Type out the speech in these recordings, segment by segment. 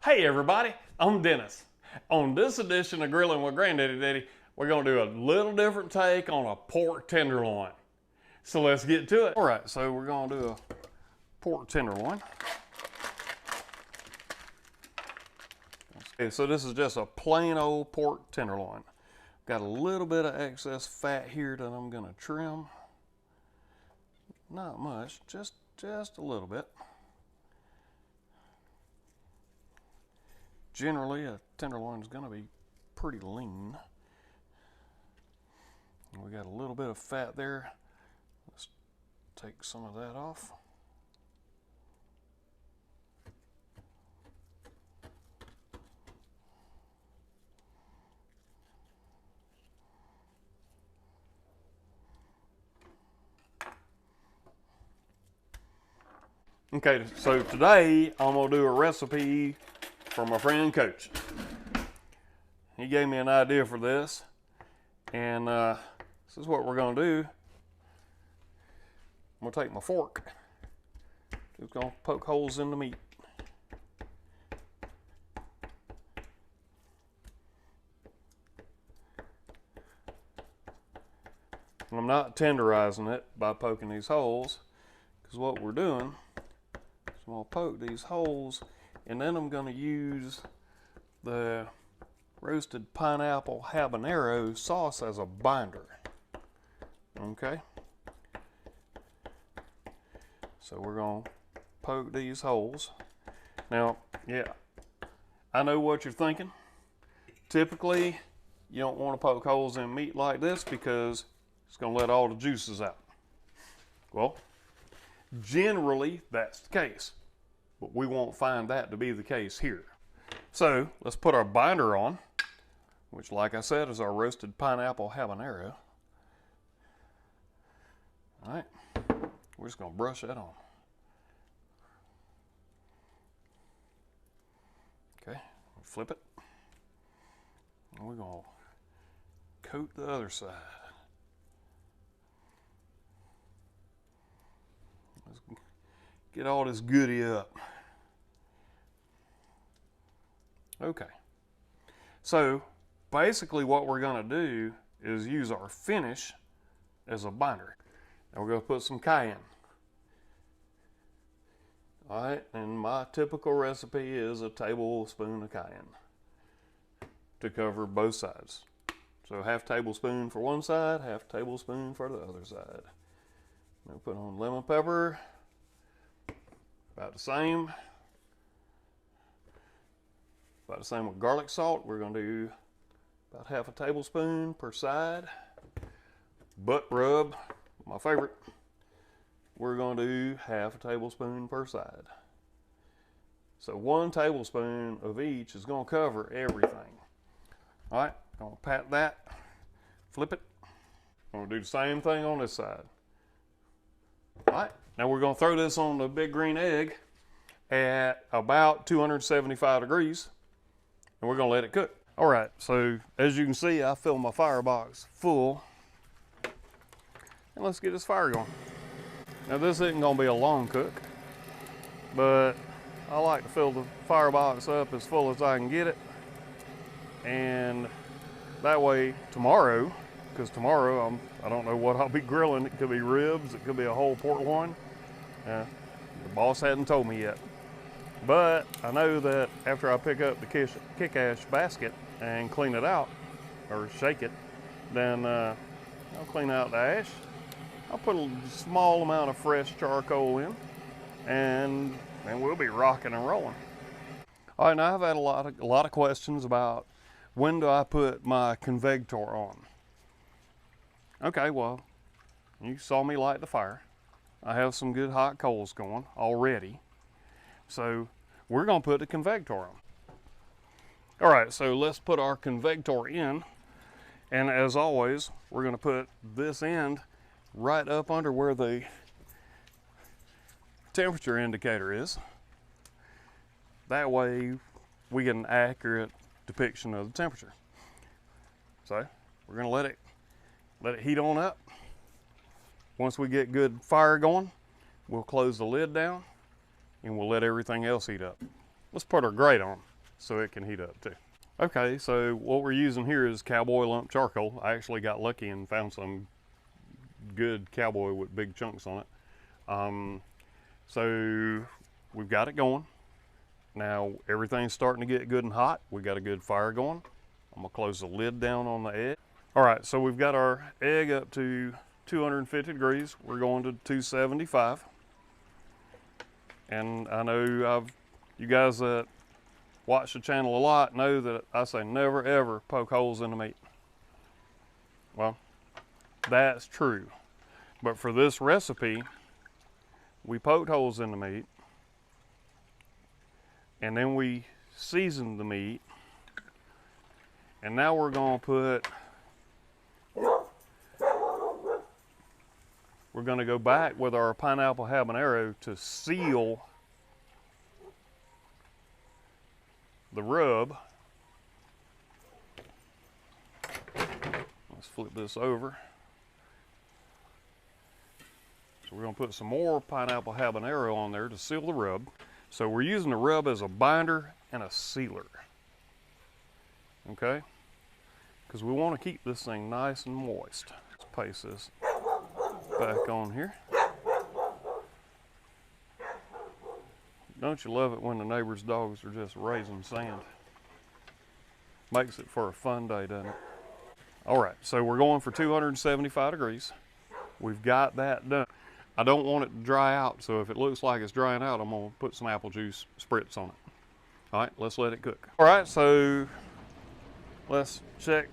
Hey everybody, I'm Dennis. On this edition of Grilling with Granddaddy Daddy, we're going to do a little different take on a pork tenderloin. So let's get to it. All right, so we're going to do a pork tenderloin. Okay, so this is just a plain old pork tenderloin. Got a little bit of excess fat here that I'm going to trim. Not much, just a little bit. Generally, a tenderloin is going to be pretty lean. We got a little bit of fat there. Let's take some of that off. Okay, so today I'm going to do a recipe for my friend Coach. He gave me an idea for this, and this is what we're going to do. I'm going to take my fork, just going to poke holes in the meat. And I'm not tenderizing it by poking these holes, because what we're doing is I'm going to poke these holes, and then I'm going to use the roasted pineapple habanero sauce as a binder. Okay? So we're going to poke these holes. Now, yeah, I know what you're thinking. Typically, you don't want to poke holes in meat like this because it's going to let all the juices out. Well, generally, that's the case. But we won't find that to be the case here. So let's put our binder on, which, like I said, is our roasted pineapple habanero. All right, we're just going to brush that on. Okay, flip it. And we're going to coat the other side. Let's get all this goodie up. Okay, so basically what we're going to do is use our finish as a binder. And we're going to put some cayenne. All right, and my typical recipe is a tablespoon of cayenne to cover both sides. So half tablespoon for one side, half tablespoon for the other side. I'll put on lemon pepper, about the same. About the same with garlic salt. We're going to do about half a tablespoon per side. Butt rub, my favorite. We're going to do half a tablespoon per side. So 1 tablespoon of each is going to cover everything. All right, I'm going to pat that, flip it. I'm going to do the same thing on this side. All right, now we're going to throw this on the big green egg at about 275 degrees. And we're going to let it cook. All right, so as you can see, I filled my firebox full. And let's get this fire going. Now this isn't going to be a long cook, but I like to fill the firebox up as full as I can get it. And that way tomorrow, because tomorrow I don't know what I'll be grilling. It could be ribs, it could be a whole pork loin. The boss hadn't told me yet. But I know that after I pick up the kick-ash basket and clean it out, or shake it, then I'll clean out the ash. I'll put a small amount of fresh charcoal in, and we'll be rocking and rolling. All right, now I've had a lot of questions about when do I put my convector on. Okay, well, you saw me light the fire. I have some good hot coals going already. So we're going to put the convector on. All right, so let's put our convector in. And as always, we're going to put this end right up under where the temperature indicator is. That way we get an accurate depiction of the temperature. So we're going to let it heat on up. Once we get good fire going, we'll close the lid down and we'll let everything else heat up. Let's put our grate on. so it can heat up too. Okay, so what we're using here is cowboy lump charcoal. I actually got lucky and found some good cowboy with big chunks on it. So we've got it going. Now everything's starting to get good and hot. We got a good fire going. I'm gonna close the lid down on the egg. All right, so we've got our egg up to 250 degrees. We're going to 275. And I know you guys that watch the channel a lot know that I say never ever poke holes in the meat. Well, that's true. But for this recipe, we poked holes in the meat, and then we seasoned the meat, and now we're going to go back with our pineapple habanero to seal the rub. Let's flip this over. So we're going to put some more pineapple habanero on there to seal the rub. So we're using the rub as a binder and a sealer. Okay? Because we want to keep this thing nice and moist. Let's paste this back on here. Don't you love it when the neighbor's dogs are just raising sand? Makes it for a fun day, doesn't it? All right, so we're going for 275 degrees. We've got that done. I don't want it to dry out, so if it looks like it's drying out, I'm gonna put some apple juice spritz on it. All right, let's let it cook. All right, so let's check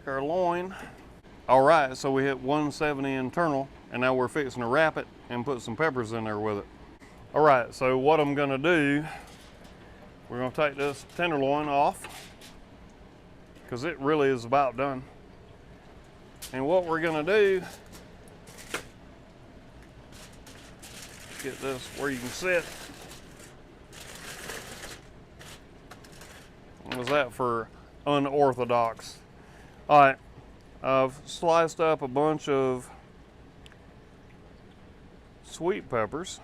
our loin. All right, so we hit 170 internal, and now we're fixing to wrap it and put some peppers in there with it. All right, so what I'm gonna do, we're gonna take this tenderloin off because it really is about done. And what we're gonna do, get this where you can sit. What was that for unorthodox? All right, I've sliced up a bunch of sweet peppers.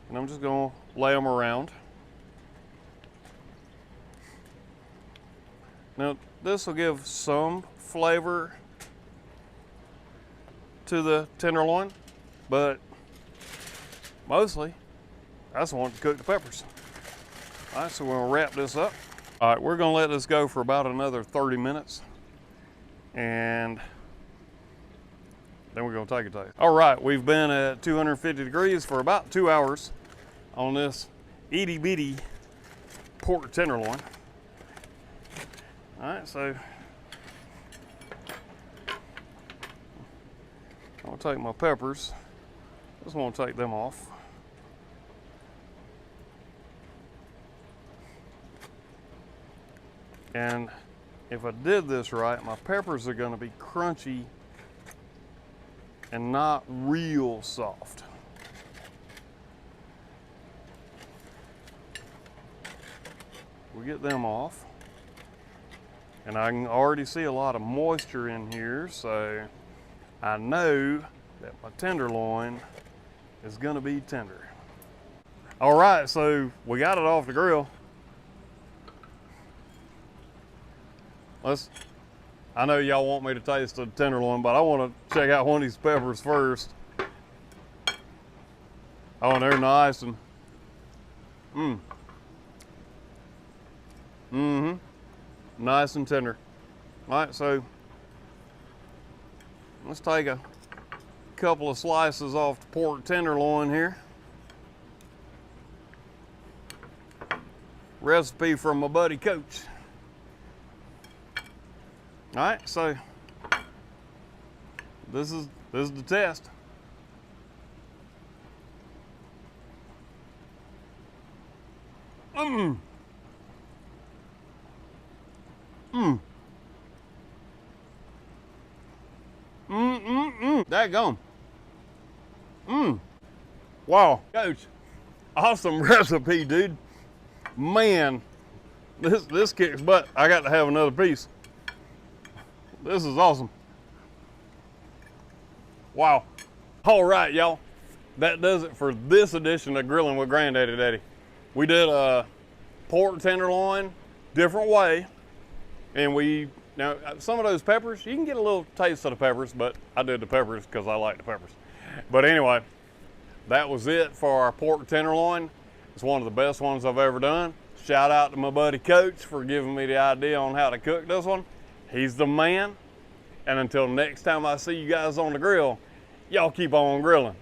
And I'm just gonna lay them around. Now, this will give some flavor to the tenderloin, but mostly, I just want to cook the peppers. All right, so we're gonna wrap this up. All right, we're gonna let this go for about another 30 minutes, and then we're gonna take a taste. All right, we've been at 250 degrees for about 2 hours on this itty bitty pork tenderloin. All right, so I'm gonna take my peppers. Just want to take them off. And if I did this right, my peppers are gonna be crunchy and not real soft. We get them off, and I can already see a lot of moisture in here, so I know that my tenderloin is gonna be tender. All right, so we got it off the grill. I know y'all want me to taste the tenderloin, but I want to check out one of these peppers first. Oh, and they're nice and nice and tender. All right, so let's take a couple of slices off the pork tenderloin here. Recipe from my buddy Coach. All right, so this is the test. Daggone. Wow, Coach, awesome recipe, dude. Man, this kicks butt. I got to have another piece. This is awesome. Wow. All right, y'all. that does it for this edition of Grilling with Granddaddy Daddy. We did a pork tenderloin, different way. And now some of those peppers, you can get a little taste of the peppers, but I did the peppers because I like the peppers. But anyway, that was it for our pork tenderloin. It's one of the best ones I've ever done. Shout out to my buddy Coach for giving me the idea on how to cook this one. He's the man. And until next time I see you guys on the grill, y'all keep on grilling.